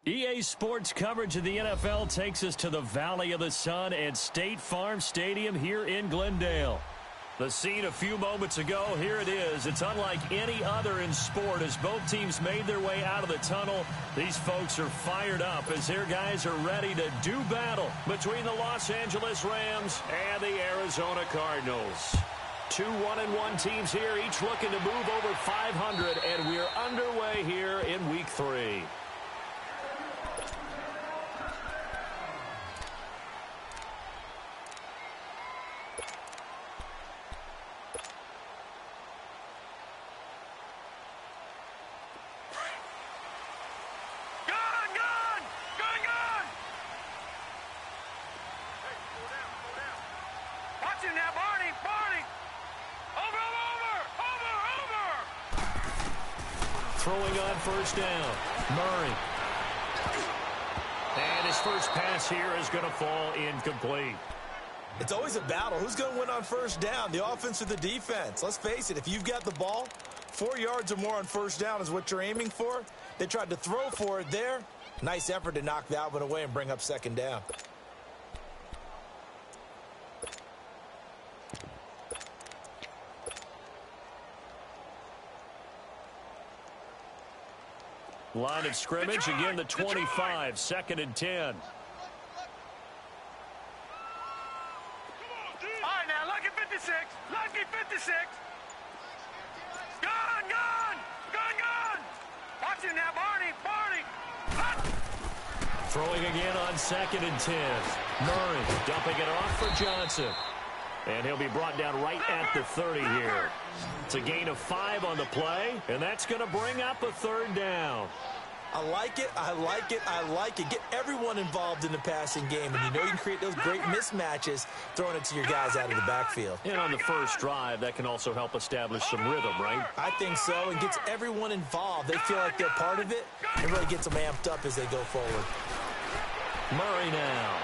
EA Sports coverage of the NFL takes us to the Valley of the Sun at State Farm Stadium here in Glendale. The scene a few moments ago, here it is. It's unlike any other in sport as both teams made their way out of the tunnel. These folks are fired up as their guys are ready to do battle between the Los Angeles Rams and the Arizona Cardinals. Two 1-1 teams here, each looking to move over 500, and we're underway here in Week 3. Throwing on first down, Murray. And his first pass here is going to fall incomplete. It's always a battle. Who's going to win on first down, the offense or the defense? Let's face it, if you've got the ball, 4 yards or more on first down is what you're aiming for. They tried to throw for it there. Nice effort to knock that one away and bring up second down. Line of scrimmage, again the 25, 2nd and 10. All right, now, lucky 56, lucky 56. Gun. Watch it now, Barney. Throwing again on 2nd and 10. Murray dumping it off for Johnson. And he'll be brought down right at the 30 here. It's a gain of 5 on the play, and that's going to bring up a 3rd down. I like it. I like it. I like it. Get everyone involved in the passing game. And you know you can create those great mismatches throwing it to your guys out of the backfield. And on the first drive, that can also help establish some rhythm, right? I think so. And gets everyone involved. They feel like they're part of it. And really gets them amped up as they go forward. Murray now.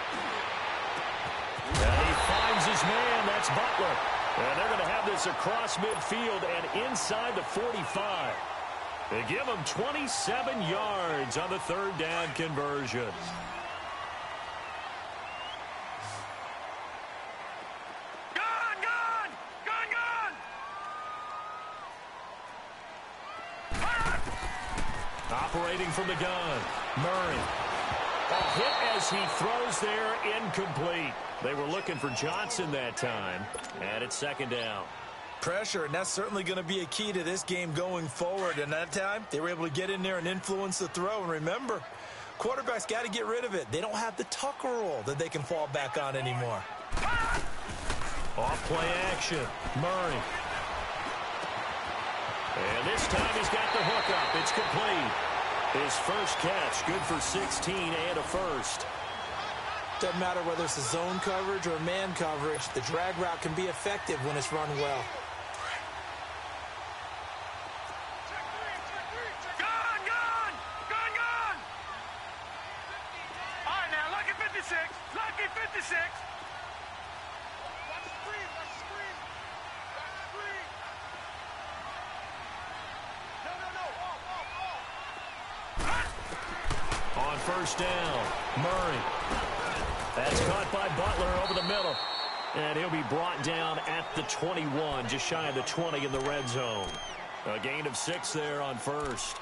And he finds his man. That's Butler. And they're going to have this across midfield and inside the 45. They give him 27 yards on the third down conversion. Operating from the gun, Murray. A hit as he throws there, incomplete. They were looking for Johnson that time, and it's second down. Pressure, and that's certainly going to be a key to this game going forward. And that time, they were able to get in there and influence the throw. And remember, quarterbacks got to get rid of it. They don't have the Tucker rule that they can fall back on anymore. Off play action, Murray. And this time he's got the hook up. It's complete. His first catch, good for 16 and a first. Doesn't matter whether it's a zone coverage or man coverage, the drag route can be effective when it's run well. Gun! All right, now, lucky 56. Lucky 56. Watch the screen. No. On first down, Murray. That's caught by Butler over the middle. And he'll be brought down at the 21, just shy of the 20 in the red zone. A gain of 6 there on first.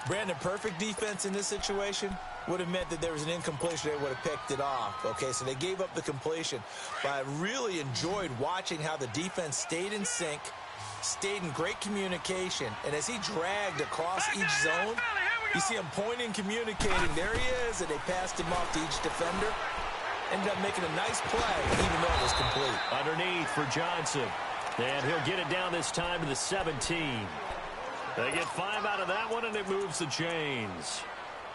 Brandon, perfect defense in this situation would have meant that there was an incompletion. They would have picked it off. Okay, so they gave up the completion. But I really enjoyed watching how the defense stayed in sync, stayed in great communication. And as he dragged across each zone, you see him pointing, communicating. There he is, and they passed him off to each defender. Ended up making a nice play, even though it was complete. Underneath for Johnson. And he'll get it down this time to the 17. They get 5 out of that one, and it moves the chains.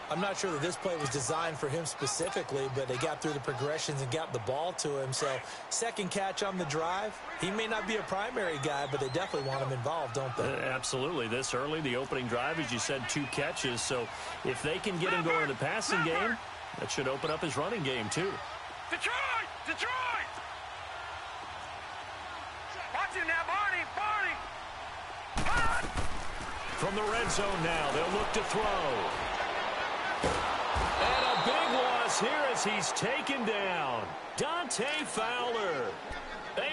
I'm not sure that this play was designed for him specifically, but they got through the progressions and got the ball to him. So, second catch on the drive. He may not be a primary guy, but they definitely want him involved, don't they? Absolutely. This early, the opening drive, as you said, 2 catches. So, if they can get him going in the passing game, that should open up his running game, too. Detroit! Watch him now, Barney! From the red zone now, they'll look to throw. And a big loss here as he's taken down. Dante Fowler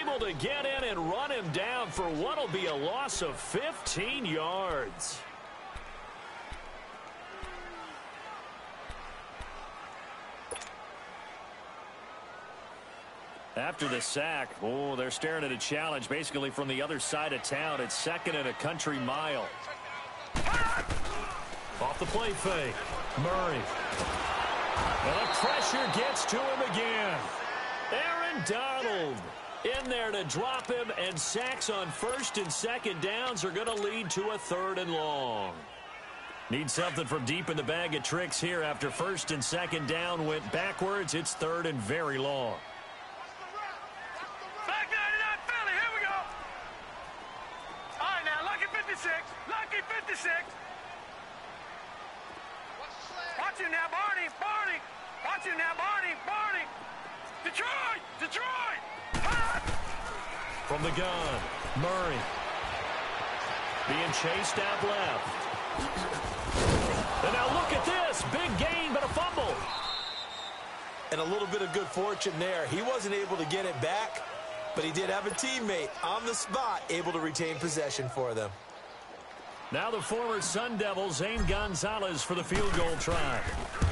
able to get in and run him down for what will be a loss of 15 yards. After the sack, they're staring at a challenge basically from the other side of town. It's second and a country mile. Off the play fake, Murray. And the pressure gets to him again. Aaron Donald in there to drop him, and sacks on first and second downs are going to lead to a 3rd and long. Need something from deep in the bag of tricks here after first and second down went backwards. It's 3rd and very long. Back 99 Philly, here we go. All right, now, lucky 56. Lucky 56. Watch him now, Barney. Watch him now, Barney. Detroit! From the gun, Murray. Being chased out left. And now look at this. Big gain, but a fumble. And a little bit of good fortune there. He wasn't able to get it back, but he did have a teammate on the spot able to retain possession for them. Now the former Sun Devil, Zane Gonzalez, for the field goal try.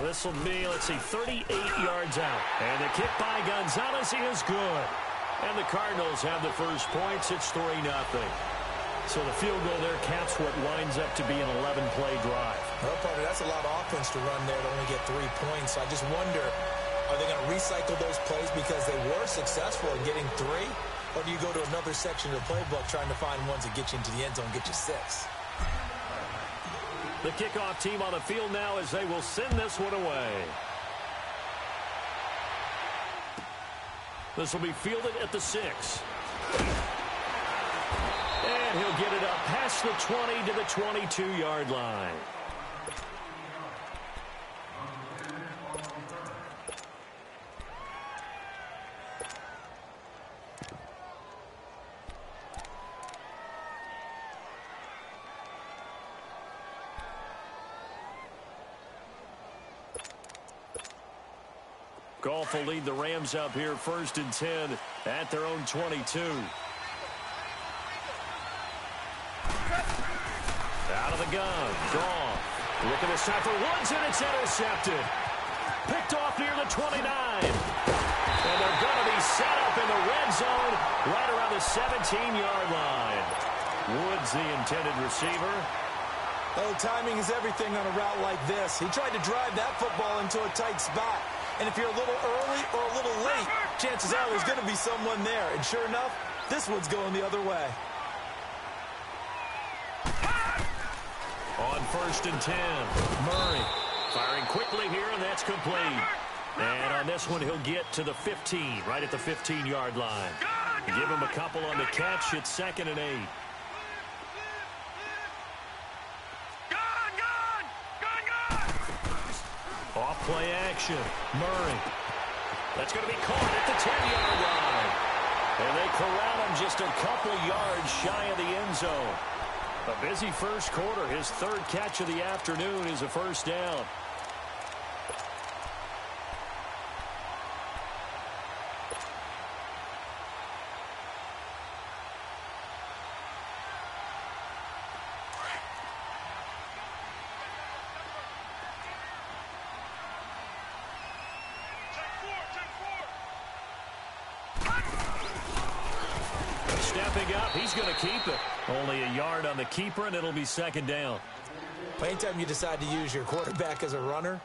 This will be, 38 yards out. And the kick by Gonzalez is good. And the Cardinals have the first points. It's 3-0. So the field goal there caps what winds up to be an 11-play drive. Well, partner, that's a lot of offense to run there to only get 3 points. So I just wonder, are they going to recycle those plays because they were successful in getting 3? Or do you go to another section of the playbook trying to find ones that get you into the end zone and get you 6? The kickoff team on the field now as they will send this one away. This will be fielded at the 6. And he'll get it up past the 20 to the 22-yard line. Goff will lead the Rams up here 1st and 10 at their own 22. Out of the gun. Goff. Looking this time for Woods, and it's intercepted. Picked off near the 29. And they're going to be set up in the red zone right around the 17-yard line. Woods, the intended receiver. Oh, timing is everything on a route like this. He tried to drive that football into a tight spot. And if you're a little early or a little late, chances are there's going to be someone there. And sure enough, this one's going the other way. On 1st and 10, Murray firing quickly here, and that's complete. And on this one, he'll get to the 15, right at the 15-yard line. Give him a couple on the catch. It's 2nd and 8. Off-play action. Murray. That's going to be caught at the 10-yard line. And they corral him just a couple yards shy of the end zone. A busy first quarter. His 3rd catch of the afternoon is a first down. Stepping up, he's going to keep it. Only a yard on the keeper, and it'll be 2nd down. Anytime you decide to use your quarterback as a runner,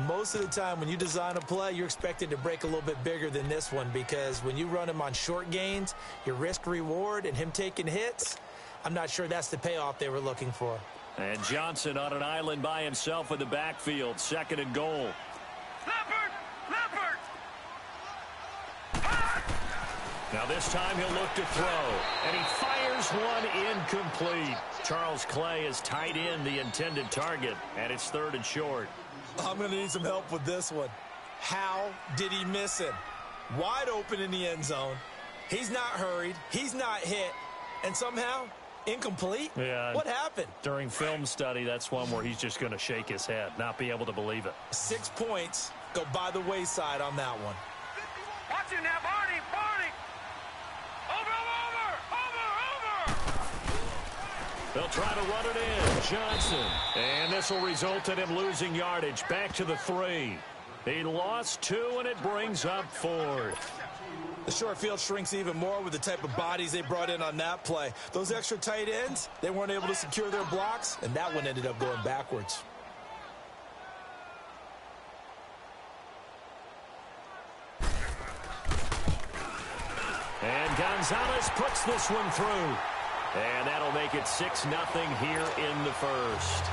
most of the time when you design a play, you're expected to break a little bit bigger than this one, because when you run him on short gains, your risk-reward and him taking hits, I'm not sure that's the payoff they were looking for. And Johnson on an island by himself in the backfield, 2nd and goal. Now this time he'll look to throw, and he fires one incomplete. Charles Clay is tight in the intended target, and it's 3rd and short. I'm going to need some help with this one. How did he miss him? Wide open in the end zone. He's not hurried. He's not hit. And somehow, incomplete? Yeah. What happened? During film study, that's one where he's just going to shake his head, not be able to believe it. 6 points go by the wayside on that one. Watch it now, Barney, Barney. They'll try to run it in. Johnson. And this will result in him losing yardage. Back to the 3. He lost 2, and it brings up 4th. The short field shrinks even more with the type of bodies they brought in on that play. Those extra tight ends, they weren't able to secure their blocks, and that one ended up going backwards. And Gonzalez puts this one through. And that'll make it 6-0 here in the first.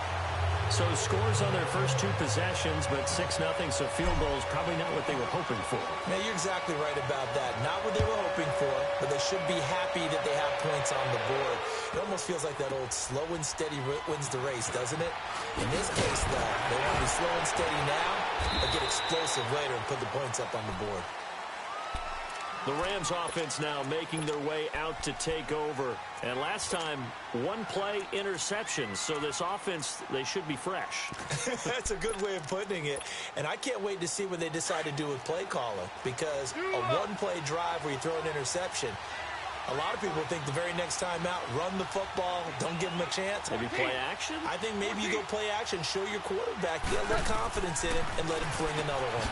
So scores on their first 2 possessions, but 6-0, so field goals probably not what they were hoping for. Now, you're exactly right about that. Not what they were hoping for, but they should be happy that they have points on the board. It almost feels like that old slow and steady wins the race, doesn't it? In this case, though, they want to be slow and steady now and get explosive later and put the points up on the board. The Rams offense now making their way out to take over. And last time, 1-play interception. So this offense, they should be fresh. That's a good way of putting it. And I can't wait to see what they decide to do with play calling. Because a 1-play drive where you throw an interception, a lot of people think the very next time out, run the football, don't give them a chance. Maybe play action? I think maybe you go play action, show your quarterback, get a little confidence in him, and let him fling another one.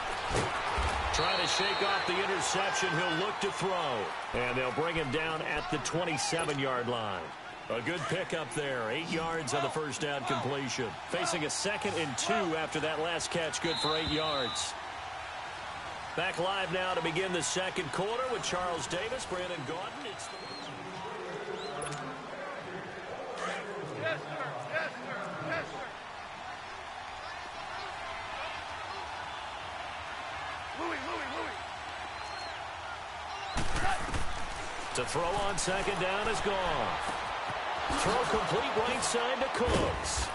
Trying to shake off the interception. He'll look to throw. And they'll bring him down at the 27-yard line. A good pickup there. 8 yards on the first down completion. Facing a 2nd and 2 after that last catch. Good for 8 yards. Back live now to begin the second quarter with Charles Davis, Brandon Gaudin. It's the... Yes, sir. Yes, sir. Yes, sir. To throw on second down is gone. Throw complete right side to Cooks.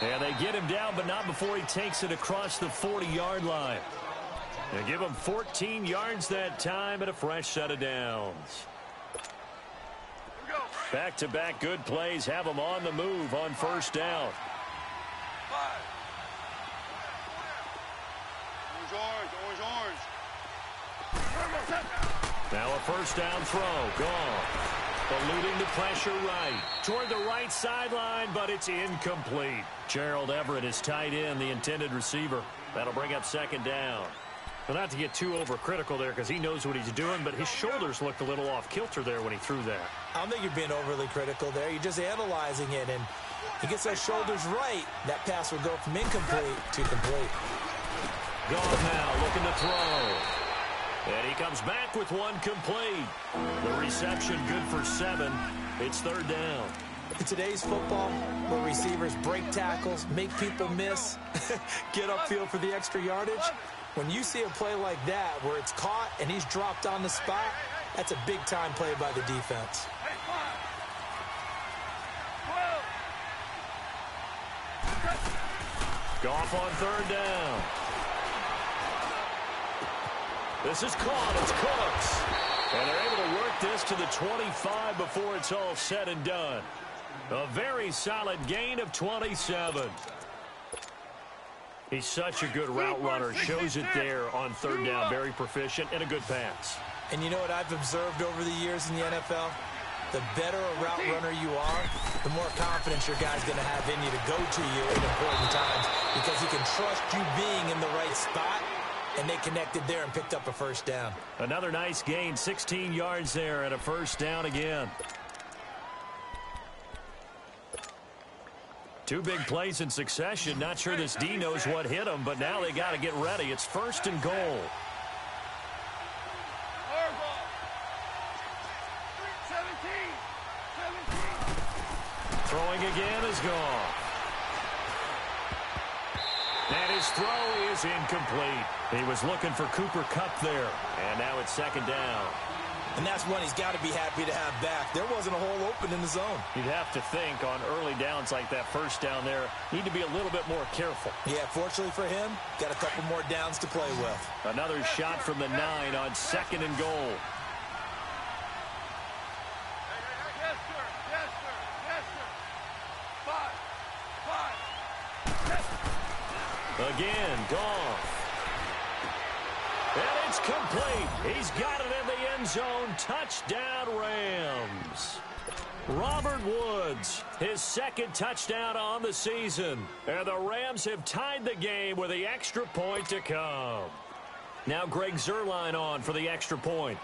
And they get him down, but not before he takes it across the 40-yard line. They give him 14 yards that time and a fresh set of downs. Back-to-back good plays have them on the move on first down. Orange. Now a first down throw. Gone. Eluding the pressure right. Toward the right sideline, but it's incomplete. Gerald Everett is tight end, the intended receiver. That'll bring up second down. Well, not to get too overcritical there because he knows what he's doing, but his shoulders looked a little off kilter there when he threw that. I don't think you're being overly critical there. You're just analyzing it, and he gets those shoulders right. That pass will go from incomplete to complete. Gone now, looking to throw. And he comes back with one complete. The reception good for 7. It's third down. In today's football, where receivers break tackles, make people miss, get upfield for the extra yardage, when you see a play like that where it's caught and he's dropped on the spot, that's a big-time play by the defense. Goff on third down. This is caught. It's Cooks. And they're able to work this to the 25 before it's all said and done. A very solid gain of 27. He's such a good route runner. Shows it there on third down. Very proficient and a good pass. And you know what I've observed over the years in the NFL? The better a route runner you are, the more confidence your guy's going to have in you to go to you in important times because he can trust you being in the right spot, and they connected there and picked up a first down. Another nice gain, 16 yards there and a first down again. 2 big plays in succession. Not sure this D knows what hit him, but now they got to get ready. It's first and goal. Throwing again is gone. And his throw is incomplete. He was looking for Cooper Kupp there. And now it's second down. And that's one he's got to be happy to have back. There wasn't a hole open in the zone. You'd have to think on early downs like that first down there, need to be a little bit more careful. Yeah, fortunately for him, got a couple more downs to play with. Another shot from the 9 on second and goal. Yes, sir. 5. Again, Goff. And it's complete. He's got it in the end zone. Touchdown, Rams. Robert Woods, his second touchdown on the season. And the Rams have tied the game with the extra point to come. Now Greg Zuerlein on for the extra point.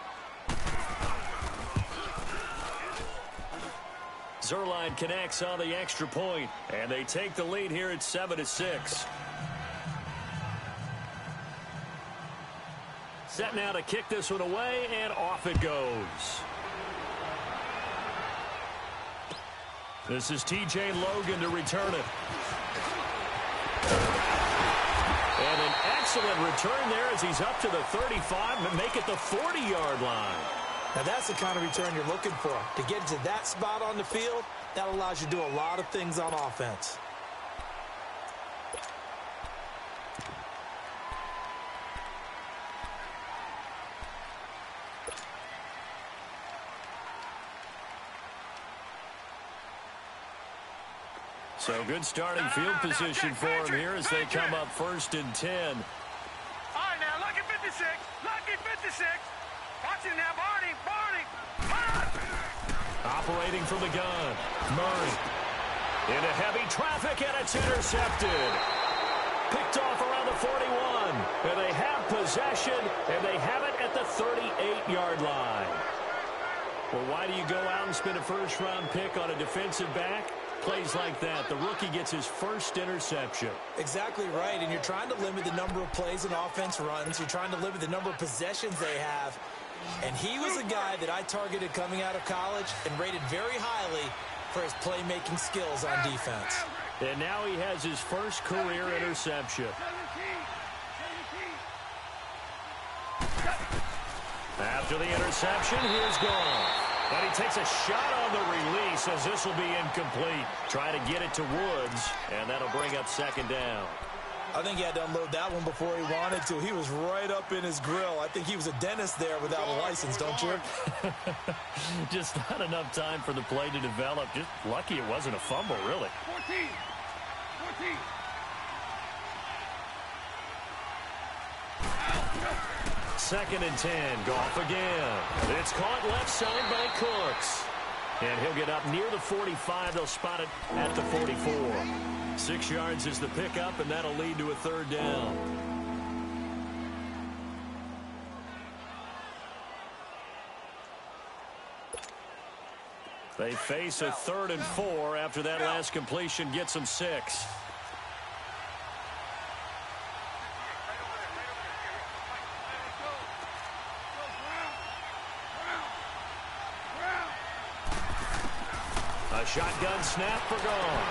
Zuerlein connects on the extra point, and they take the lead here at 7-6. Set now to kick this one away, and off it goes. This is T.J. Logan to return it. And an excellent return there as he's up to the 35 and make it the 40-yard line. Now that's the kind of return you're looking for. To get to that spot on the field, that allows you to do a lot of things on offense. So good starting field position for him here as they come up first and 10. All right, now, lucky 56. Lucky 56. Watch it now, Barney. Operating from the gun. Murray. Into heavy traffic, and it's intercepted. Picked off around the 41. And they have possession, and they have it at the 38-yard line. Well, why do you go out and spend a first-round pick on a defensive back? Plays like that, the rookie gets his first interception. Exactly right, and you're trying to limit the number of plays an offense runs. You're trying to limit the number of possessions they have. And he was a guy that I targeted coming out of college and rated very highly for his playmaking skills on defense. And now he has his first career interception. After the interception, here's Goff. And he takes a shot on the release as this will be incomplete. Try to get it to Woods, and that'll bring up second down. I think he had to unload that one before he wanted to. He was right up in his grill. I think he was a dentist there without a license, don't you? Just not enough time for the play to develop. Just lucky it wasn't a fumble, really. 14. 14. Second and 10. Goff again. It's caught left side by Cooks. And he'll get up near the 45. They'll spot it at the 44. 6 yards is the pickup, and that'll lead to a third down. They face a 3rd and 4 after that last completion gets them 6. A shotgun snap for Gone.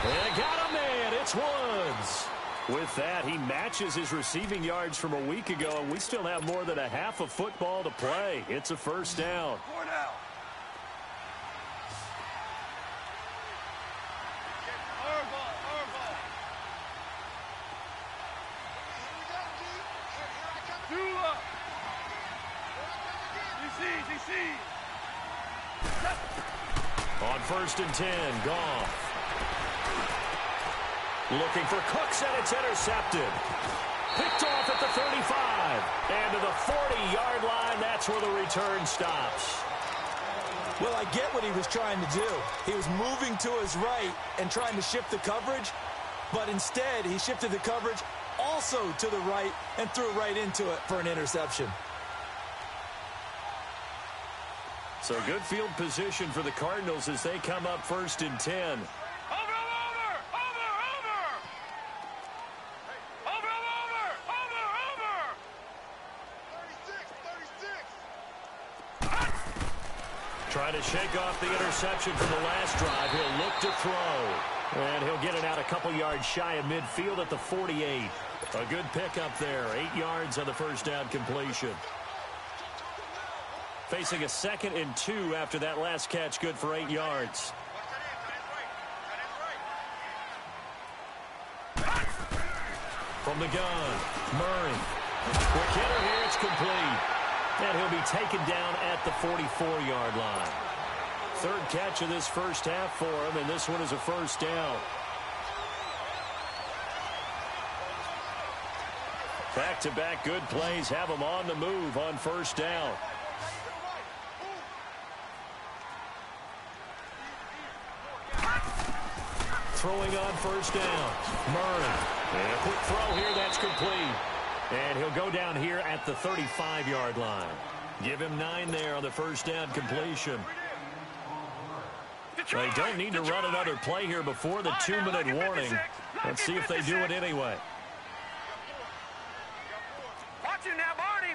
And got a man. It's Woods. With that, he matches his receiving yards from a week ago, and we still have more than a half of football to play. It's a first down. 4 down. On 1st and 10, Goff. Looking for Cooks, and it's intercepted. Picked off at the 35. And to the 40-yard line, that's where the return stops. Well, I get what he was trying to do. He was moving to his right and trying to shift the coverage, but instead he shifted the coverage also to the right and threw right into it for an interception. So good field position for the Cardinals as they come up 1st and 10. Trying to shake off the interception from the last drive. He'll look to throw. And he'll get it out a couple yards shy of midfield at the 48. A good pickup there. 8 yards on the first down completion. Facing a 2nd and 2 after that last catch. Good for 8 yards. From the gun, Murray. Quick hitter here. It's complete. And he'll be taken down at the 44-yard line. 3rd catch of this first half for him, and this one is a first down. Back-to-back good plays have him on the move on first down. Throwing on first down, Murray. And a quick throw here, that's complete. And he'll go down here at the 35-yard line. Give him 9 there on the first down completion. They don't need to run another play here before the 2-minute warning. Let's see if they do it anyway. Watch it now, Barney.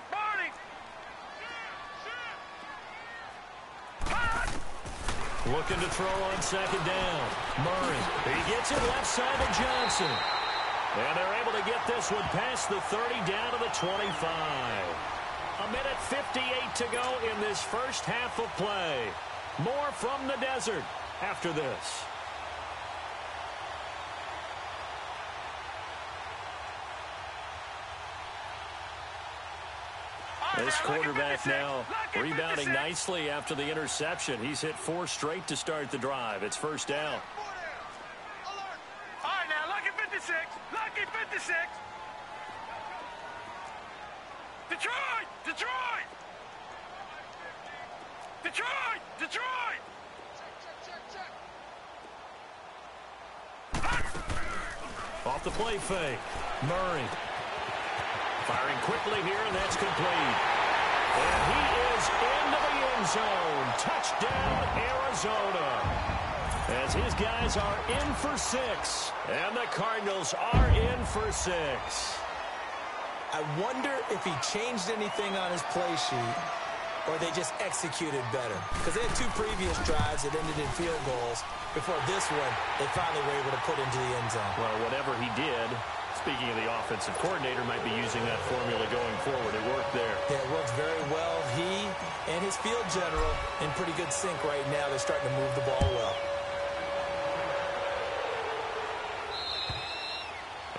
Looking to throw on 2nd down. Murray. He gets it left side to Johnson. And they're able to get this one past the 30 down to the 25. 1:58 to go in this first half of play. More from the desert after this. This quarterback now rebounding nicely after the interception. He's hit 4 straight to start the drive. It's first down. All right, now, lucky 56. Lucky 56. Detroit! Detroit! Detroit! Detroit! Off the play fake. Murray. Firing quickly here, and that's complete. And he is into the end zone. Touchdown, Arizona. As his guys are in for 6. And the Cardinals are in for 6. I wonder if he changed anything on his play sheet or they just executed better. Because they had 2 previous drives that ended in field goals. Before this one, they finally were able to put into the end zone. Well, whatever he did, Speaking of the offensive coordinator, might be using that formula going forward. It worked there. Yeah, it works very well. He and his field general in pretty good sync right now. They're starting to move the ball well.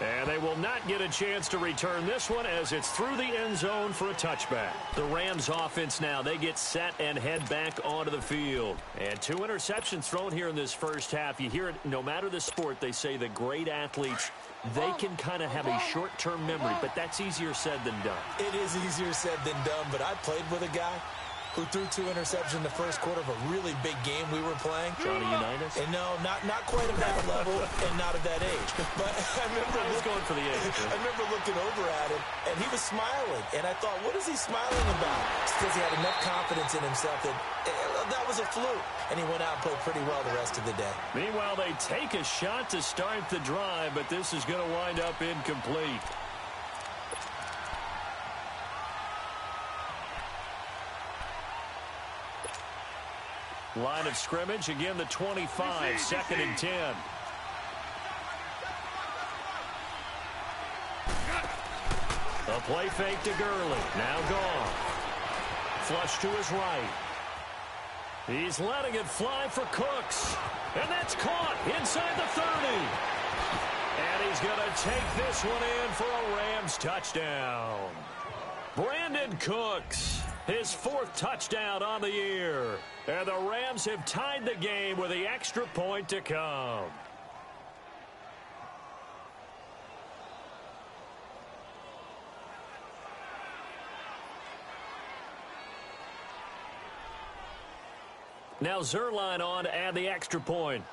And they will not get a chance to return this one as it's through the end zone for a touchback. The Rams offense now, they get set and head back onto the field. And 2 interceptions thrown here in this first half. You hear it, no matter the sport, they say the great athletes, they can kind of have a short-term memory, but that's easier said than done. It is easier said than done, but I played with a guy who threw 2 interceptions in the first quarter of a really big game we were playing. Johnny Unitas? And no, not quite at that level and not at that age. But I was going for the age. I remember looking over at him, and he was smiling. And I thought, what is he smiling about? It's because he had enough confidence in himself that that was a fluke. And he went out and played pretty well the rest of the day. Meanwhile, they take a shot to start the drive, but this is going to wind up incomplete. Line of scrimmage, again the 25, 2nd and 10. A play fake to Gurley, now gone. Flush to his right. He's letting it fly for Cooks. And that's caught inside the 30. And he's going to take this one in for a Rams touchdown. Brandon Cooks, his 4th touchdown on the year. And the Rams have tied the game with the extra point to come. Now Zerline on to add the extra point.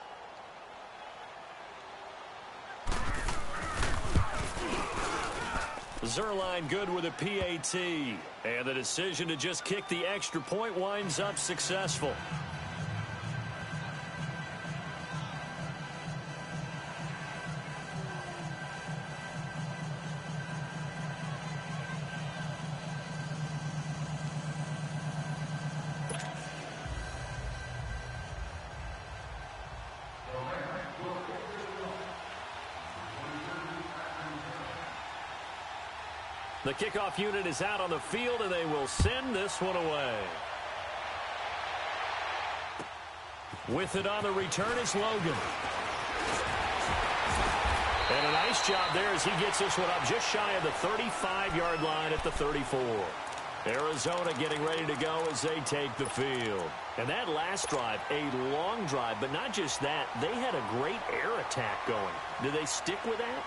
Zerline good with a PAT. And the decision to just kick the extra point winds up successful. The kickoff unit is out on the field, and they will send this one away. With it on the return is Logan. And a nice job there as he gets this one up just shy of the 35-yard line at the 34. Arizona getting ready to go as they take the field. And that last drive, a long drive, but not just that, they had a great air attack going. Do they stick with that?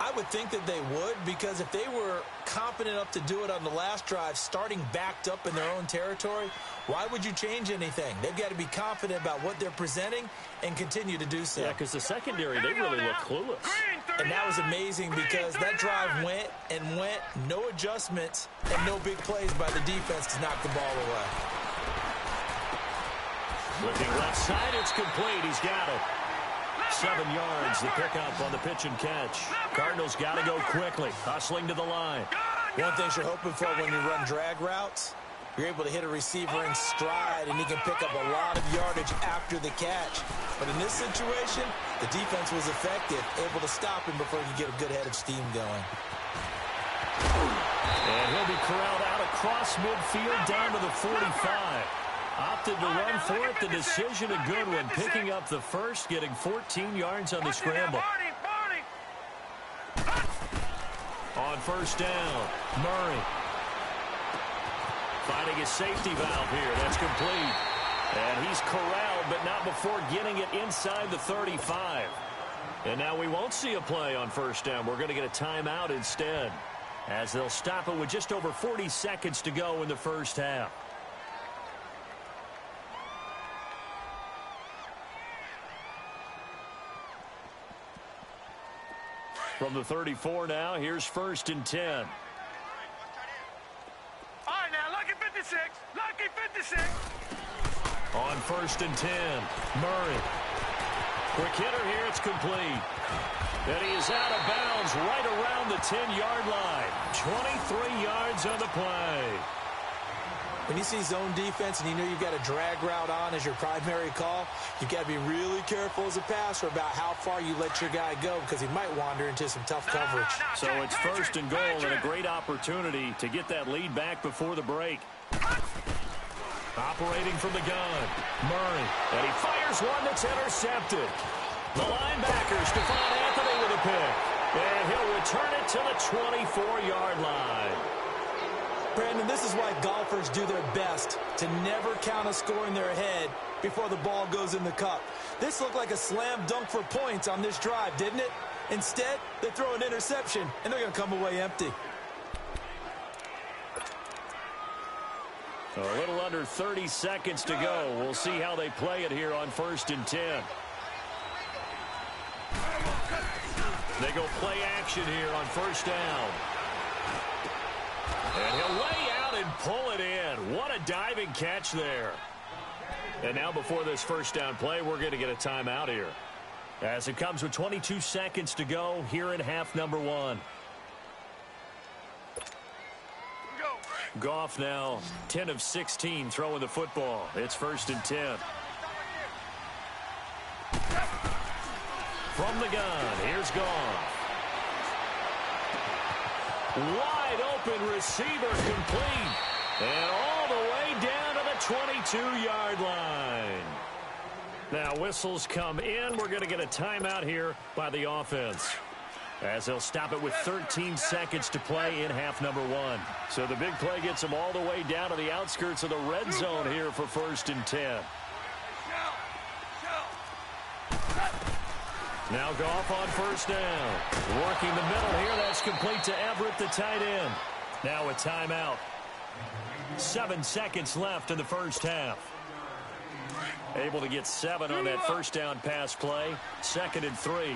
I would think that they would, because if they were confident enough to do it on the last drive, starting backed up in their own territory, why would you change anything? They've got to be confident about what they're presenting and continue to do so. Yeah, because the secondary, they really look clueless. And that was amazing because that drive went and went, no adjustments and no big plays by the defense to knock the ball away. Looking left side, it's complete. He's got it. 7 yards, the pickup on the pitch and catch. Cardinals got to go quickly, hustling to the line. One thing you're hoping for when you run drag routes, you're able to hit a receiver in stride, and he can pick up a lot of yardage after the catch. But in this situation, the defense was effective, able to stop him before he could get a good head of steam going. And he'll be corralled out across midfield down to the 45. Opted to run for it. The decision a good one. Picking up the first, getting 14 yards on the scramble. On first down, Murray. Finding his safety valve here. That's complete. And he's corralled, but not before getting it inside the 35. And now we won't see a play on first down. We're going to get a timeout instead, as they'll stop it with just over 40 seconds to go in the first half. From the 34 now, here's 1st and 10. All right, now, lucky 56. Lucky 56. On 1st and 10, Murray. Quick hitter here, it's complete. And he is out of bounds right around the 10-yard line. 23 yards on the play. When you see zone defense and you know you've got a drag route on as your primary call, you've got to be really careful as a passer about how far you let your guy go because he might wander into some tough coverage. So it's 1st and goal and a great opportunity to get that lead back before the break. Operating from the gun, Murray, and he fires one that's intercepted. The linebacker, Stephon Anthony with a pick, and he'll return it to the 24-yard line. Brandon, this is why golfers do their best to never count a score in their head before the ball goes in the cup. This looked like a slam dunk for points on this drive, didn't it? Instead, they throw an interception, and they're going to come away empty. A little under 30 seconds to go. We'll see how they play it here on 1st and 10. They go play action here on 1st down. And he'll lay out and pull it in. What a diving catch there. And now before this 1st down play, we're going to get a timeout here. As it comes with 22 seconds to go here in half number 1. Goff now 10 of 16 throwing the football. It's 1st and 10. From the gun, here's Goff. Wide open receiver complete. And all the way down to the 22-yard line. Now whistles come in. We're going to get a timeout here by the offense, as they'll stop it with 13 seconds to play in half number 1. So the big play gets them all the way down to the outskirts of the red zone here for 1st and 10. Now Goff on 1st down. Working the middle here. That's complete to Everett, the tight end. Now a timeout. 7 seconds left in the 1st half. Able to get 7 on that 1st down pass play. 2nd and 3.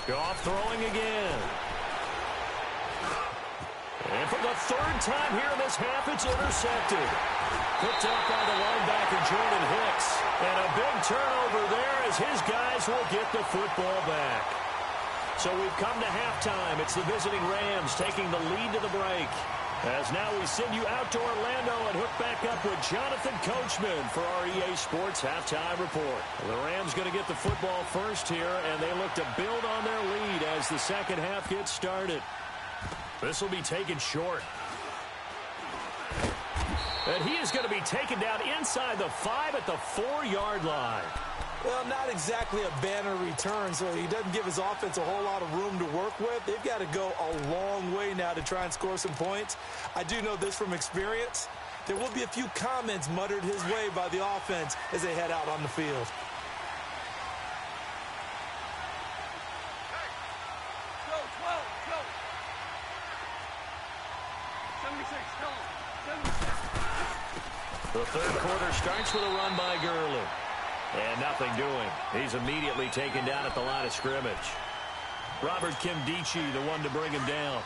Goff throwing again. And for the 3rd time here in this half, it's intercepted. Picked up by the linebacker, Jordan Hicks. And a big turnover there as his guys will get the football back. So we've come to halftime. It's the visiting Rams taking the lead to the break. As now we send you out to Orlando and hook back up with Jonathan Coachman for our EA Sports Halftime Report. The Rams going to get the football first here, and they look to build on their lead as the second half gets started. This will be taken short. And he is going to be taken down inside the 5 at the 4-yard line. Well, not exactly a banner return, so he doesn't give his offense a whole lot of room to work with. They've got to go a long way now to try and score some points. I do know this from experience. There will be a few comments muttered his way by the offense as they head out on the field. The 3rd quarter starts with a run by Gurley. And nothing doing. He's immediately taken down at the line of scrimmage. Robert Kimdichie, the one to bring him down.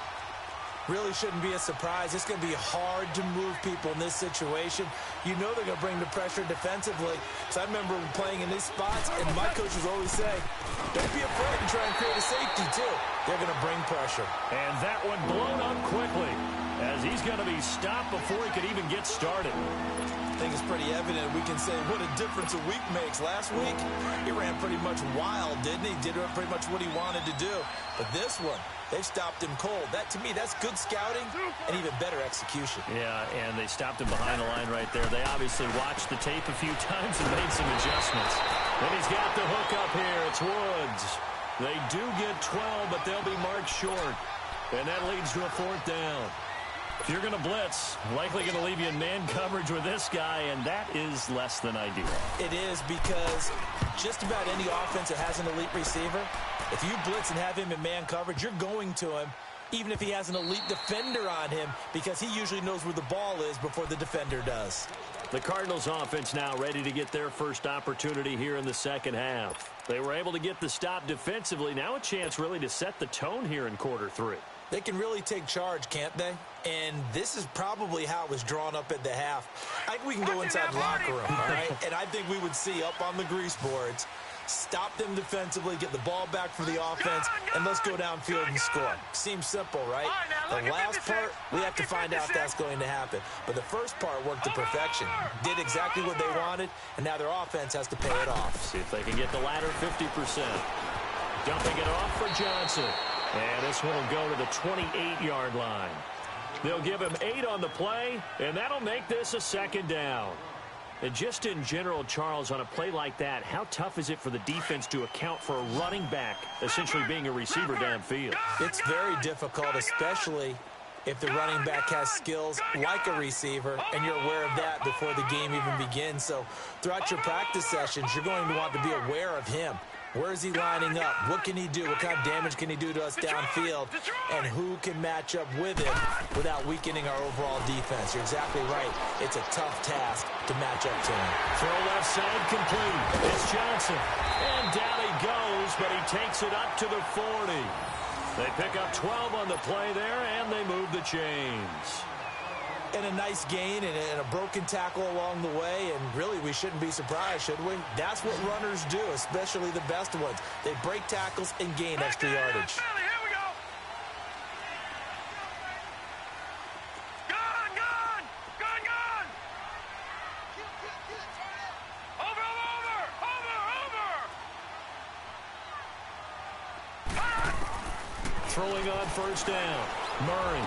Really shouldn't be a surprise. It's going to be hard to move people in this situation. You know they're going to bring the pressure defensively. So I remember playing in these spots, and my coaches always say, don't be afraid to try and create a safety, too. They're going to bring pressure. And that one blown up quickly, as he's going to be stopped before he could even get started. I think it's pretty evident we can say what a difference a week makes. Last week, he ran pretty much wild, didn't he? Did pretty much what he wanted to do. But this one, they stopped him cold. That, to me, that's good scouting and even better execution. Yeah, and they stopped him behind the line right there. They obviously watched the tape a few times and made some adjustments. And he's got the hook up here. It's Woods. They do get 12, but they'll be marked short. And that leads to a 4th down. If you're going to blitz, likely going to leave you in man coverage with this guy, and that is less than ideal. It is, because just about any offense that has an elite receiver, if you blitz and have him in man coverage, you're going to him, even if he has an elite defender on him, because he usually knows where the ball is before the defender does. The Cardinals offense now ready to get their first opportunity here in the second half. They were able to get the stop defensively. Now a chance really to set the tone here in quarter 3. They can really take charge, can't they? And this is probably how it was drawn up at the half. I think we can go inside the locker room, all right? And I think we would see up on the grease boards, stop them defensively, get the ball back for the offense, and let's go downfield and score. Seems simple, right? The last part, we have to find out if that's going to happen. But the first part worked to perfection. Did exactly what they wanted, and now their offense has to pay it off. See if they can get the latter 50%. Dumping it off for Johnson. And this one will go to the 28-yard line. They'll give him 8 on the play, and that'll make this a second down. And just in general, Charles, on a play like that, how tough is it for the defense to account for a running back essentially being a receiver downfield? It's very difficult, especially if the running back has skills like a receiver, and you're aware of that before the game even begins. So throughout your practice sessions, you're going to want to be aware of him. Where is he lining up? What can he do? What kind of damage can he do to us downfield? And who can match up with him without weakening our overall defense? You're exactly right. It's a tough task to match up to him. Throw left side complete. It's Johnson. And down he goes, but he takes it up to the 40. They pick up 12 on the play there, and they move the chains. And a nice gain and a broken tackle along the way, and really we shouldn't be surprised, should we? That's what runners do, especially the best ones. They break tackles and gain extra yardage. Here we go. Gone, gone, gone, gone. Over. Throwing on first down. Murray.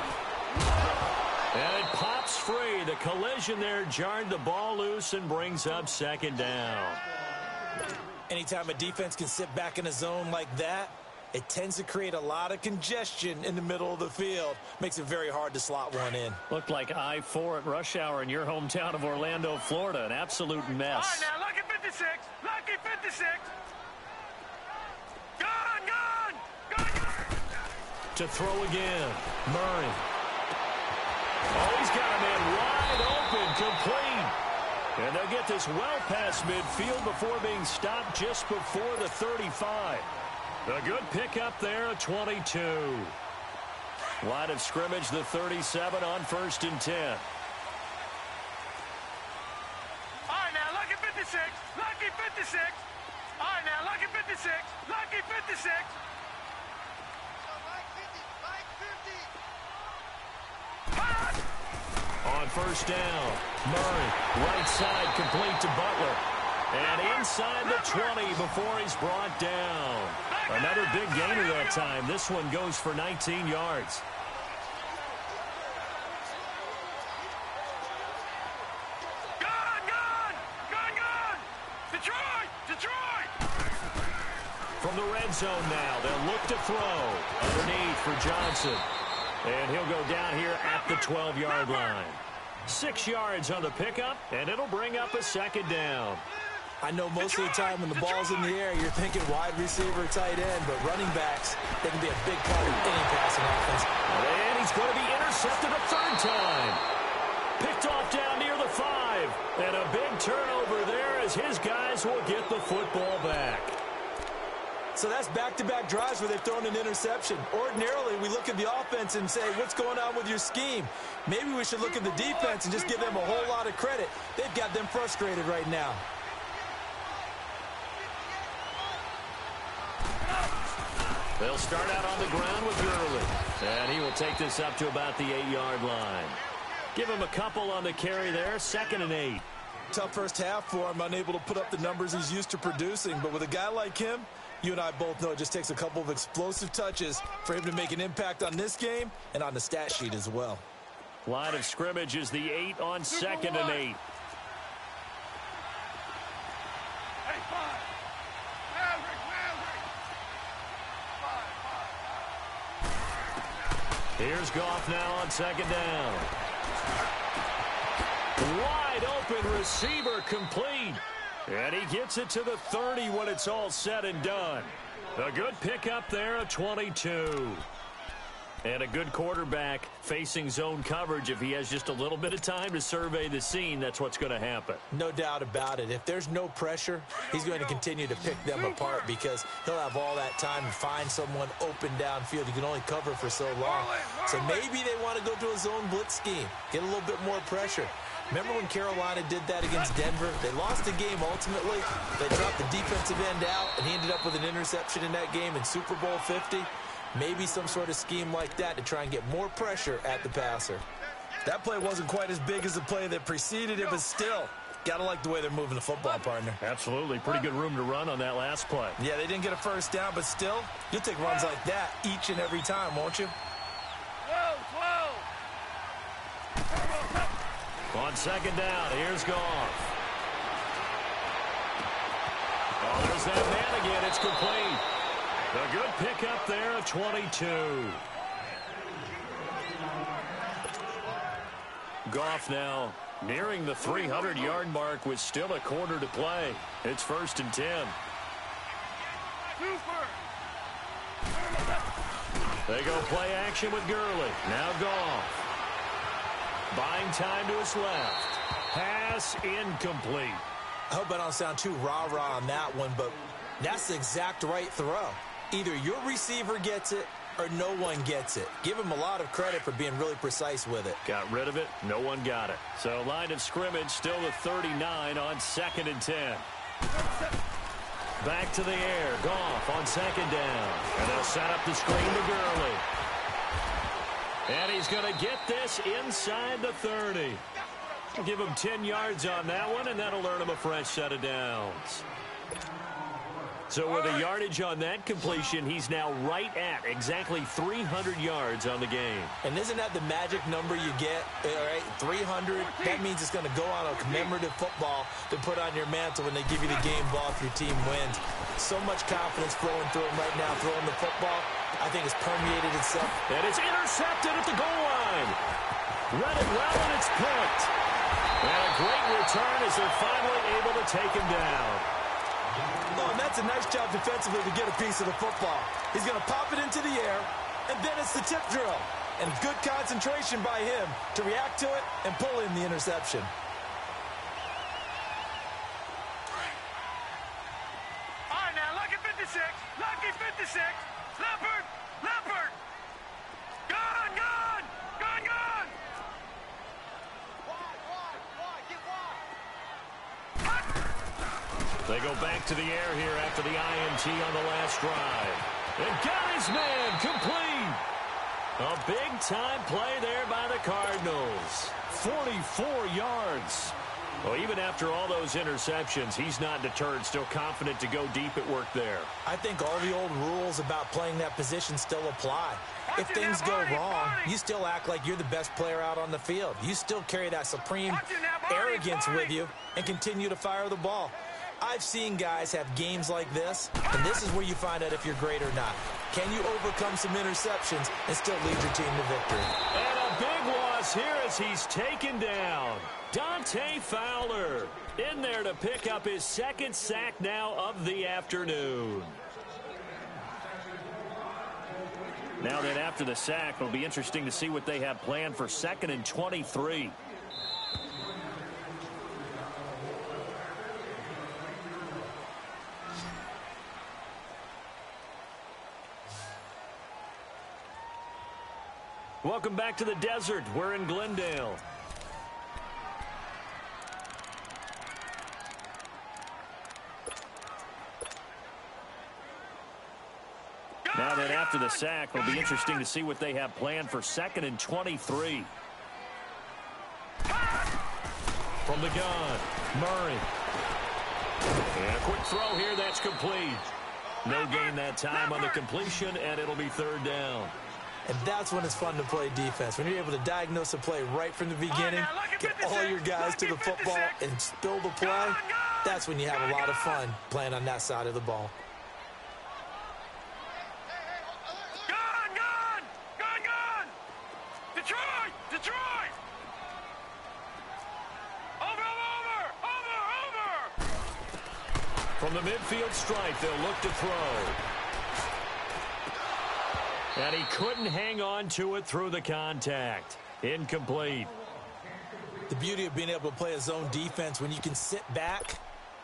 And it pops free. The collision there jarred the ball loose and brings up second down. Anytime a defense can sit back in a zone like that, it tends to create a lot of congestion in the middle of the field. Makes it very hard to slot one in. Looked like I-4 at rush hour in your hometown of Orlando, Florida. An absolute mess. All right, now, lucky 56. Lucky 56. Gone. To throw again. Murray. Oh, he's got a man wide open, complete. And they'll get this well past midfield before being stopped just before the 35. A good pickup there, a 22. Line of scrimmage, the 37 on 1st and 10. All right, now, lucky 56. Lucky 56. All right, now, lucky 56. Lucky 56. On first down, Murray, right side, complete to Butler. And inside the 20 before he's brought down. Another big gainer that time. This one goes for 19 yards. Gone. Detroit. From the red zone now, they'll look to throw. Underneath for Johnson. And he'll go down here at the 12-yard line. 6 yards on the pickup, and it'll bring up a second down. I know most of the time when the ball's in the air, you're thinking wide receiver, tight end, but running backs, they can be a big part of any passing offense. And he's going to be intercepted a third time. Picked off down near the 5. And a big turnover there as his guys will get the football back. So that's back-to-back drives where they've thrown an interception. Ordinarily, we look at the offense and say, what's going on with your scheme? Maybe we should look at the defense and just give them a whole lot of credit. They've got them frustrated right now. They'll start out on the ground with Gurley. And he will take this up to about the 8-yard line. Give him a couple on the carry there, 2nd and 8. Tough first half for him, unable to put up the numbers he's used to producing. But with a guy like him, you and I both know it just takes a couple of explosive touches for him to make an impact on this game and on the stat sheet as well. Line of scrimmage is the 8 on 2nd and 8. Hey, 5. Here's Goff now on 2nd down. Wide open receiver complete. And he gets it to the 30 when it's all said and done. A good pickup there, a 22. And a good quarterback facing zone coverage, if he has just a little bit of time to survey the scene, that's what's going to happen. No doubt about it. If there's no pressure, he's going to continue to pick them apart because he'll have all that time to find someone open downfield. You can only cover for so long. So maybe they want to go to a zone blitz scheme, get a little bit more pressure. Remember when Carolina did that against Denver? They lost the game ultimately. They dropped the defensive end out, and he ended up with an interception in that game in Super Bowl 50. Maybe some sort of scheme like that to try and get more pressure at the passer. That play wasn't quite as big as the play that preceded it, but still, got to like the way they're moving the football, partner. Absolutely. Pretty good room to run on that last play. Yeah, they didn't get a first down, but still, you'll take runs like that each and every time, won't you? On second down, here's Goff. Oh, there's that man again. It's complete. A good pickup there of 22. Goff now nearing the 300-yard mark with still a quarter to play. It's 1st and 10. They go play action with Gurley. Now Goff. Buying time to his left. Pass incomplete. I hope I don't sound too rah-rah on that one, but that's the exact right throw. Either your receiver gets it or no one gets it. Give him a lot of credit for being really precise with it. Got rid of it. No one got it. So line of scrimmage still the 39 on 2nd and 10. Back to the air. Goff on 2nd down. And they'll set up the screen to Gurley. And he's going to get this inside the 30. Give him 10 yards on that one, and that'll earn him a fresh set of downs. So with the yardage on that completion, he's now right at exactly 300 yards on the game. And isn't that the magic number you get? All right, 300. That means it's going to go on a commemorative football to put on your mantle when they give you the game ball if your team wins. So much confidence flowing through him right now, throwing the football. I think it's permeated itself. And it's intercepted at the goal line. Read it well, and it's picked. And a great return as they're finally able to take him down. Oh, and that's a nice job defensively to get a piece of the football. He's going to pop it into the air, and then it's the tip drill. And good concentration by him to react to it and pull in the interception. All right, now, lucky 56. Lucky 56. Leopard. Leopard. Gone, gone. Gone, gone. They go back to the air here after the INT on the last drive. And got his man complete. A big-time play there by the Cardinals. 44 yards. Well, even after all those interceptions, he's not deterred, still confident to go deep at work there. I think all the old rules about playing that position still apply. If things go wrong, you still act like you're the best player out on the field. You still carry that supreme arrogance with you and continue to fire the ball. I've seen guys have games like this, and this is where you find out if you're great or not. Can you overcome some interceptions and still lead your team to victory? And a big loss here as he's taken down. Dante Fowler in there to pick up his 2nd sack now of the afternoon. Now that after the sack, it'll be interesting to see what they have planned for 2nd and 23. Welcome back to the desert. We're in Glendale. Now that after the sack, it'll be interesting to see what they have planned for 2nd and 23. From the gun, Murray. And a quick throw here, that's complete. No gain that time on the completion, and it'll be 3rd down. And that's when it's fun to play defense. When you're able to diagnose a play right from the beginning, get all your guys to the football and spill the play, that's when you have a lot of fun playing on that side of the ball. Gone, gone. Gone, gone. Detroit. Detroit. Over, over, over, over. From the midfield stripe, they'll look to throw. And he couldn't hang on to it through the contact. Incomplete. The beauty of being able to play a zone defense when you can sit back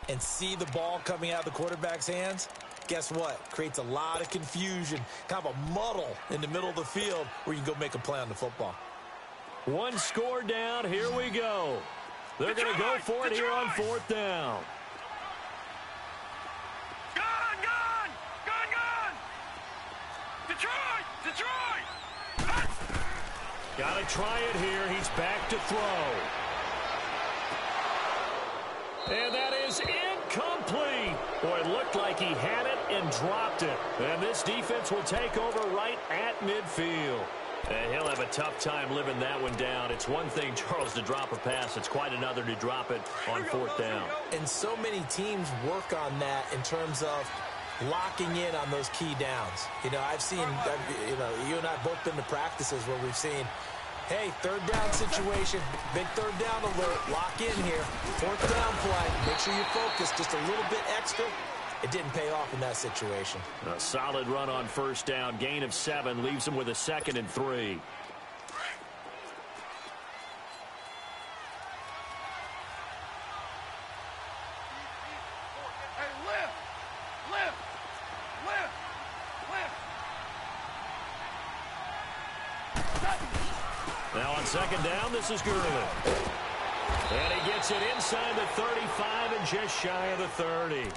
and see the ball coming out of the quarterback's hands, guess what? Creates a lot of confusion, kind of a muddle in the middle of the field where you can go make a play on the football. One score down. Here we go. They're going to go for it here on 4th down. Detroit! Got to try it here. He's back to throw. And that is incomplete. Boy, it looked like he had it and dropped it. And this defense will take over right at midfield. And he'll have a tough time living that one down. It's one thing, Charles, to drop a pass. It's quite another to drop it on 4th down. And so many teams work on that in terms of locking in on those key downs. You know, I've seen, you and I have both been to practices where we've seen, hey, 3rd down situation, big 3rd down alert, lock in here, 4th down play, make sure you focus just a little bit extra. It didn't pay off in that situation. A solid run on 1st down, gain of 7, leaves him with a 2nd and 3. Now on 2nd down, this is Gurley. And he gets it inside the 35 and just shy of the 30.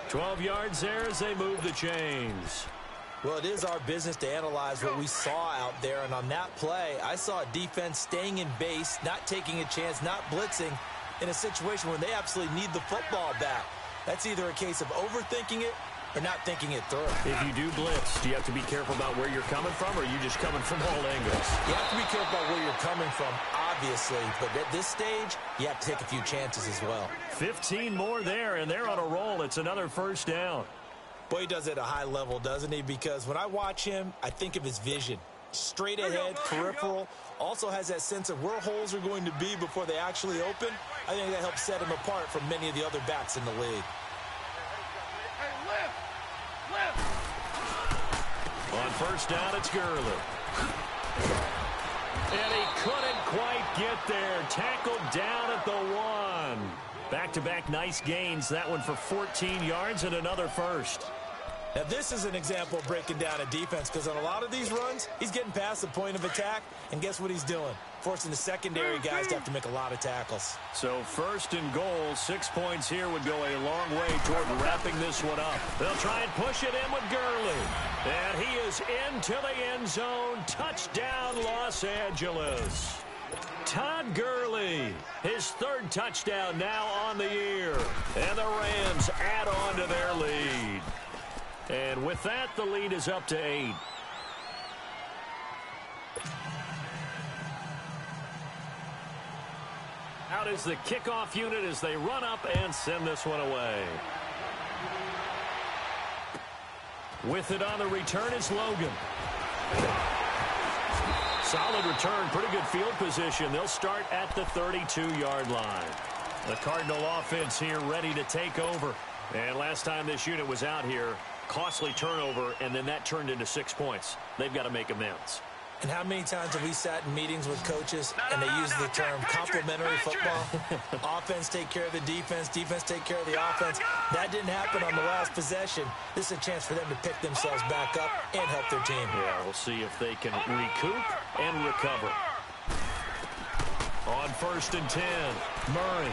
12 yards there as they move the chains. Well, it is our business to analyze what we saw out there. And on that play, I saw a defense staying in base, not taking a chance, not blitzing in a situation where they absolutely need the football back. That's either a case of overthinking it or not thinking it through. If you do blitz, do you have to be careful about where you're coming from, or are you just coming from all angles? You have to be careful about where you're coming from, obviously. But at this stage, you have to take a few chances as well. 15 more there, and they're on a roll. It's another 1st down. Boy, he does it at a high level, doesn't he? Because when I watch him, I think of his vision. Straight ahead, peripheral. Also has that sense of where holes are going to be before they actually open. I think that helps set him apart from many of the other backs in the league. On 1st down, it's Gurley. And he couldn't quite get there. Tackled down at the 1. Back-to-back nice gains. That one for 14 yards and another 1st. Now, this is an example of breaking down a defense, because on a lot of these runs, he's getting past the point of attack, and guess what he's doing? Forcing the secondary guys to have to make a lot of tackles. So 1st and goal, 6 points here would go a long way toward wrapping this one up. They'll try and push it in with Gurley. And he is into the end zone. Touchdown, Los Angeles. Todd Gurley, his 3rd touchdown now on the year. And the Rams add on to their lead. And with that, the lead is up to 8. Out is the kickoff unit as they run up and send this one away. With it on the return is Logan. Solid return, pretty good field position. They'll start at the 32-yard line. The Cardinal offense here ready to take over. And last time this unit was out here, costly turnover, and then that turned into 6 points. They've got to make amends. And how many times have we sat in meetings with coaches and they use the term complementary football? Offense take care of the defense, defense take care of the offense. That didn't happen on the last possession. This is a chance for them to pick themselves back up and help their team. Yeah, we'll see if they can recoup and recover. On 1st and 10, Murray.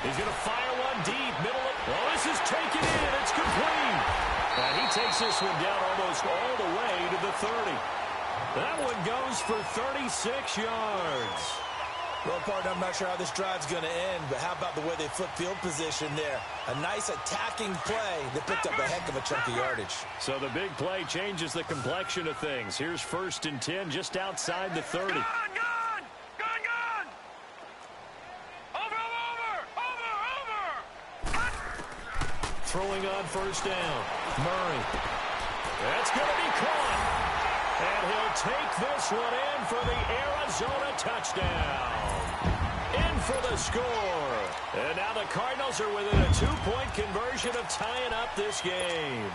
He's going to fire one deep, middle of... Oh, this is taken in. It's complete. And he takes this one down almost all the way to the 30. That one goes for 36 yards. Well, partner, I'm not sure how this drive's going to end, but how about the way they flip field position there? A nice attacking play that picked up a heck of a chunk of yardage. So the big play changes the complexion of things. Here's 1st and 10 just outside the 30. Gone! Over! Throwing on 1st down. Murray. That's going to be caught. And he'll take this one in for the Arizona touchdown. In for the score. And now the Cardinals are within a 2-point conversion of tying up this game.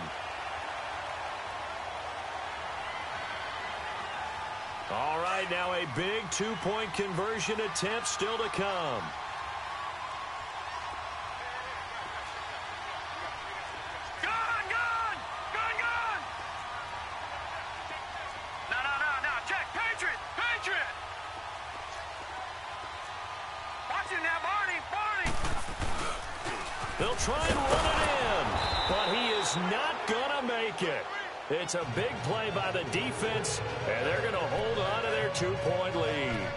right, now a big two-point conversion attempt still to come. Gone, gone! Gone, gone! No, check! Patriot! Patriot! Watch it now, Barney! They'll try and run it in, but he is not going to make it. It's a big play by the defense, and they're going to hold on to their two-point lead.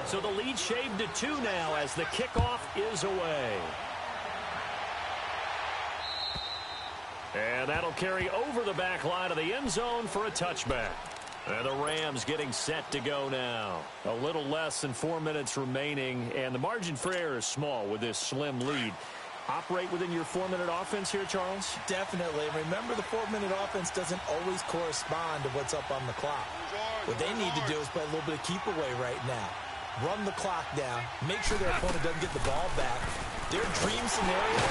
So the lead shaved to 2 now as the kickoff is away. And that'll carry over the back line of the end zone for a touchback. And the Rams getting set to go now. A little less than 4 minutes remaining, and the margin for error is small with this slim lead. Operate within your 4-minute offense here, Charles? Definitely. Remember, the 4-minute offense doesn't always correspond to what's up on the clock. What they need to do is play a little bit of keep away right now. Run the clock down. Make sure their opponent doesn't get the ball back. Their dream scenario,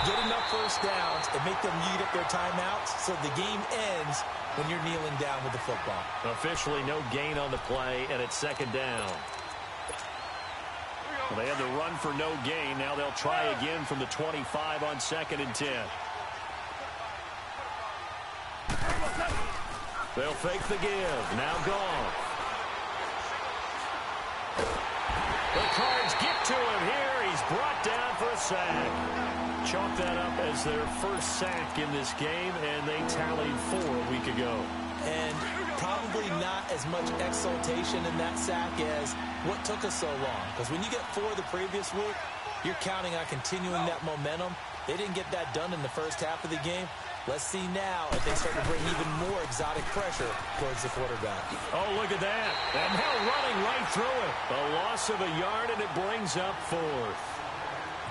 get enough first downs and make them eat up their timeouts so the game ends when you're kneeling down with the football. Officially no gain on the play, and it's second down. Well, they had the run for no gain. Now they'll try again from the 25 on 2nd and 10. They'll fake the give. Now gone. The Cards get to him here. He's brought down for a sack. Chalk that up as their first sack in this game, and they tallied 4 a week ago. And probably not as much exultation in that sack as what took us so long. Because when you get 4 the previous week, you're counting on continuing that momentum. They didn't get that done in the first half of the game. Let's see now if they start to bring even more exotic pressure towards the quarterback. Oh, look at that. And now running right through it. A loss of a yard, and it brings up 4th.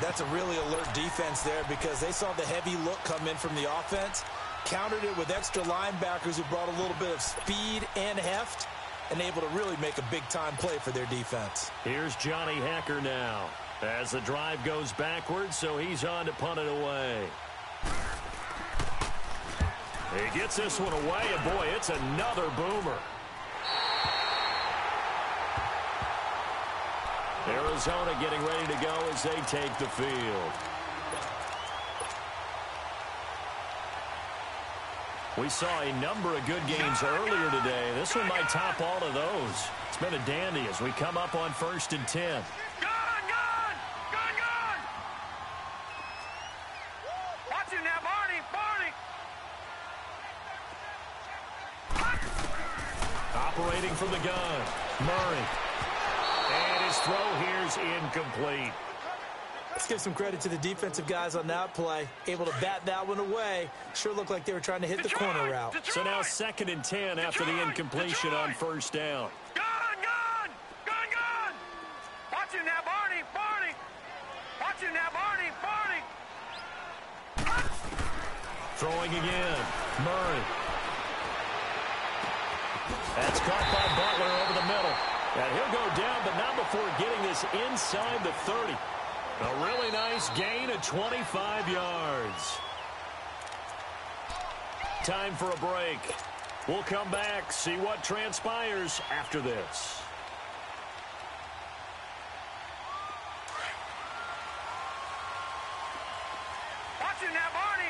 That's a really alert defense there because they saw the heavy look come in from the offense, countered it with extra linebackers who brought a little bit of speed and heft, and able to really make a big-time play for their defense. Here's Johnny Hacker now as the drive goes backwards, so he's on to punt it away. He gets this one away, and boy, it's another boomer. Arizona getting ready to go as they take the field. We saw a number of good games earlier today. This one might top all of those. It's been a dandy as we come up on 1st and 10. Watch him now, Barney! Operating from the gun, Murray. And his throw here's incomplete. Let's give some credit to the defensive guys on that play. Able to bat that one away. Sure looked like they were trying to hit the corner route. So now 2nd and 10 after the incompletion on 1st down. Gone! Watch him now, Barney! Watch him now, Barney! Throwing again, Murray. That's caught by Butler over the middle. And he'll go down, but not before getting this inside the 30. A really nice gain of 25 yards. Time for a break. We'll come back, see what transpires after this. Watch him now, Barney!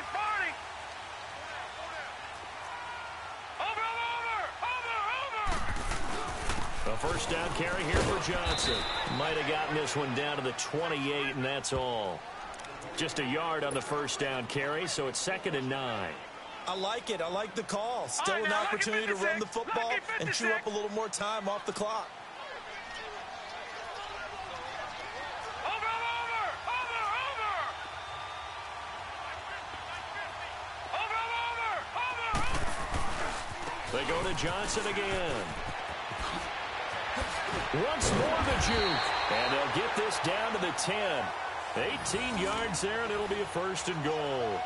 A first down carry here for Johnson. Might have gotten this one down to the 28, and that's all. Just a yard on the first down carry, so it's 2nd and 9. I like it. I like the call. Still an opportunity to run the football and chew up a little more time off the clock. They go to Johnson again. Once more the juke. And they'll get this down to the 10. 18 yards there, and it'll be a 1st and goal.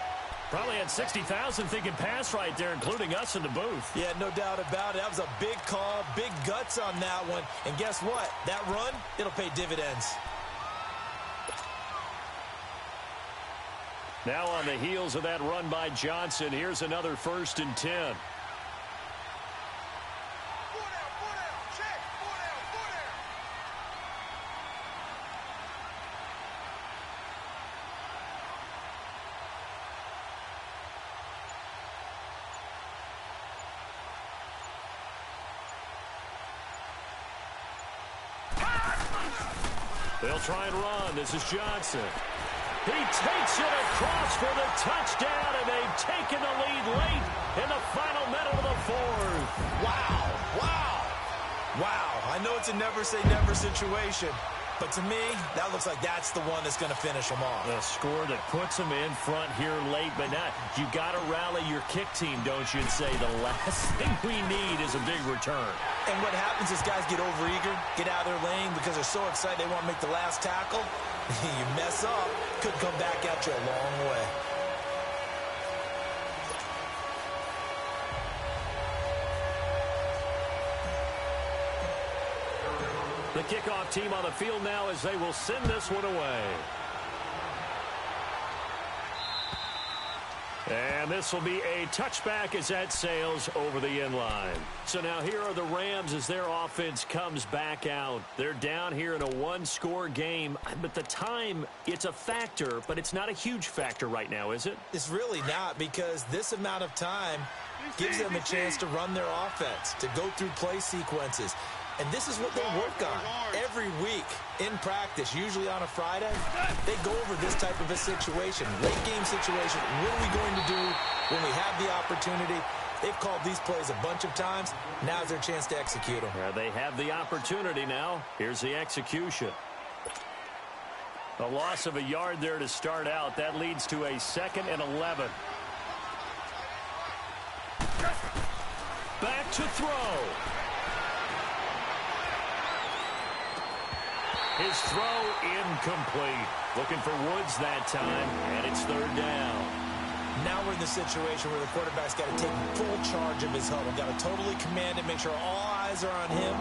Probably had 60,000 thinking pass right there, including us in the booth. Yeah, no doubt about it. That was a big call, big guts on that one. And guess what? That run, it'll pay dividends. Now on the heels of that run by Johnson, here's another 1st and 10. They'll try and run. This is Johnson. He takes it across for the touchdown, and they've taken the lead late in the final minute of the 4th. Wow. Wow. Wow. I know it's a never-say-never situation, but to me, that looks like that's the one that's going to finish them off. A score that puts them in front here late, but not. You got to rally your kick team, don't you, and say the last thing we need is a big return. And what happens is guys get overeager, get out of their lane because they're so excited they want to make the last tackle. You mess up, could come back at you a long way. The kickoff team on the field now as they will send this one away. And this will be a touchback as that sails over the end line. So now here are the Rams as their offense comes back out. They're down here in a one-score game. But the time, it's a factor, but it's not a huge factor right now, is it? It's really not, because this amount of time gives them a chance to run their offense, to go through play sequences. And this is what they work on every week in practice, usually on a Friday. They go over this type of a situation, late game situation. What are we going to do when we have the opportunity? They've called these plays a bunch of times. Now's their chance to execute them. They have the opportunity now. Here's the execution. A loss of a yard there to start out. That leads to a 2nd and 11. Back to throw. His throw incomplete. Looking for Woods that time, and it's 3rd down. Now we're in the situation where the quarterback's got to take full charge of his huddle. Got to totally command it, make sure all eyes are on him.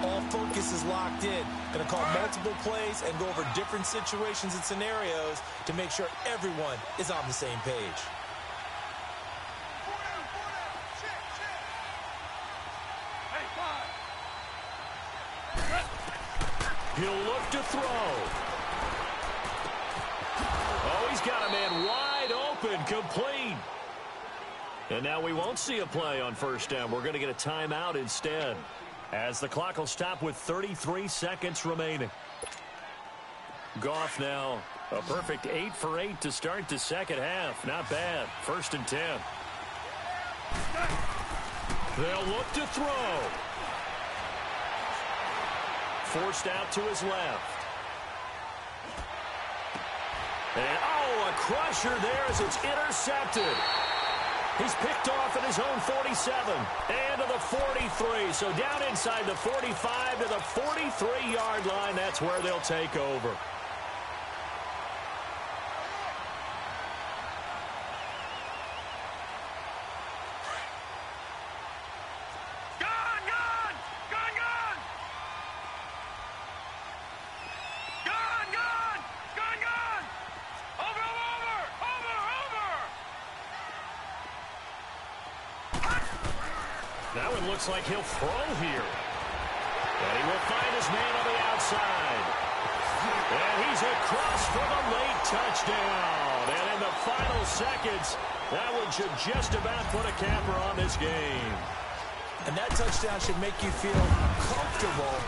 All focus is locked in. Going to call multiple plays and go over different situations and scenarios to make sure everyone is on the same page. He'll look to throw. Oh, he's got a man wide open, complete. And now we won't see a play on 1st down. We're going to get a timeout instead, as the clock will stop with 33 seconds remaining. Goff now, a perfect 8 for 8 to start the second half. Not bad. 1st and 10. They'll look to throw. Forced out to his left. And, a crusher there as it's intercepted. He's picked off at his own 47 and to the 43. So down inside the 45 to the 43-yard line. That's where they'll take over. Now it looks like he'll throw here. And he will find his man on the outside. And he's across for the late touchdown. And in the final seconds, that one should just about put a capper on this game. And that touchdown should make you feel comfortable.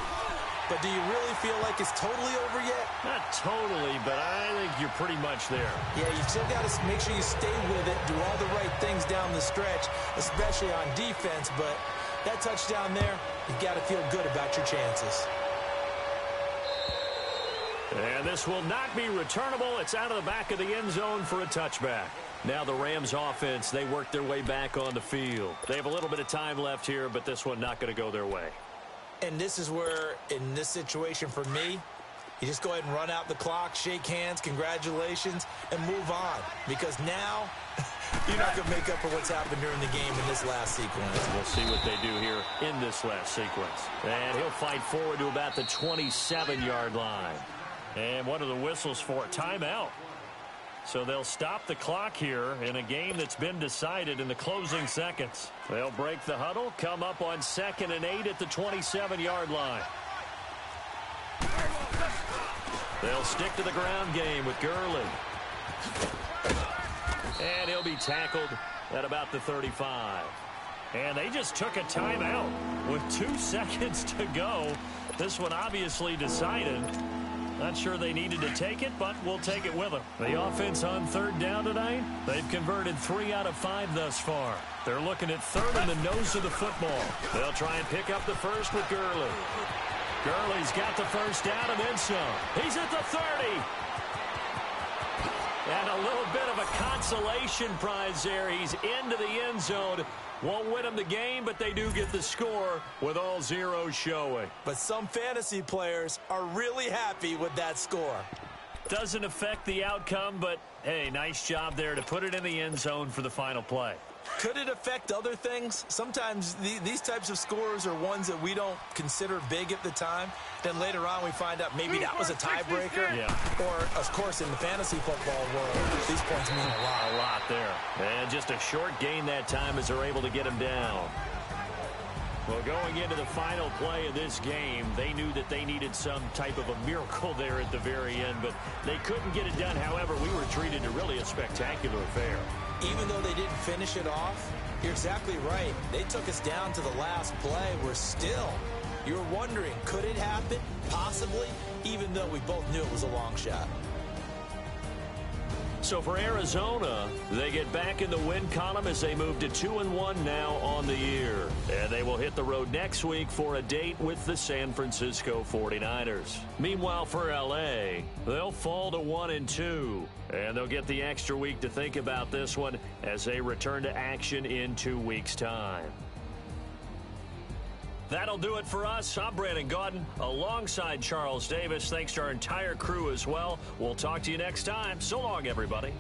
But do you really feel like it's totally over yet? Not totally, but I think you're pretty much there. Yeah, you still got to make sure you stay with it, do all the right things down the stretch, especially on defense. But that touchdown there, you've got to feel good about your chances. And this will not be returnable. It's out of the back of the end zone for a touchback. Now the Rams offense, they work their way back on the field. They have a little bit of time left here, but this one not going to go their way. And this is where, in this situation for me, you just go ahead and run out the clock, shake hands, congratulations, and move on. Because now, you're not going to make up for what's happened during the game in this last sequence. We'll see what they do here in this last sequence. And he'll fight forward to about the 27-yard line. And what are the whistles for? Timeout. So they'll stop the clock here in a game that's been decided in the closing seconds. They'll break the huddle, come up on 2nd and 8 at the 27-yard line. They'll stick to the ground game with Gurley. And he'll be tackled at about the 35. And they just took a timeout with 2 seconds to go. This one obviously decided. Not sure they needed to take it, but we'll take it with them. The offense on 3rd down tonight, they've converted 3 out of 5 thus far. They're looking at 3rd in the nose of the football. They'll try and pick up the first with Gurley. Gurley's got the first down and then some. He's at the 30. And a little bit of a consolation prize there. He's into the end zone. Won't win them the game, but they do get the score with all zeros showing. But some fantasy players are really happy with that score. Doesn't affect the outcome, but, hey, nice job there to put it in the end zone for the final play. Could it affect other things? Sometimes these types of scores are ones that we don't consider big at the time. Then later on we find out maybe that was a tiebreaker. Yeah. Or, of course, in the fantasy football world, these points mean a lot. A lot there. And just a short gain that time as they're able to get him down. Well, going into the final play of this game, they knew that they needed some type of a miracle there at the very end, but they couldn't get it done. However, we were treated to really a spectacular affair. Even though they didn't finish it off, you're exactly right. They took us down to the last play. You're wondering, could it happen? Possibly, even though we both knew it was a long shot. So for Arizona, they get back in the win column as they move to 2-1 now on the year. And they will hit the road next week for a date with the San Francisco 49ers. Meanwhile, for L.A., they'll fall to 1-2. And they'll get the extra week to think about this one as they return to action in 2 weeks' time. That'll do it for us. I'm Brandon Gaudin alongside Charles Davis. Thanks to our entire crew as well. We'll talk to you next time. So long, everybody.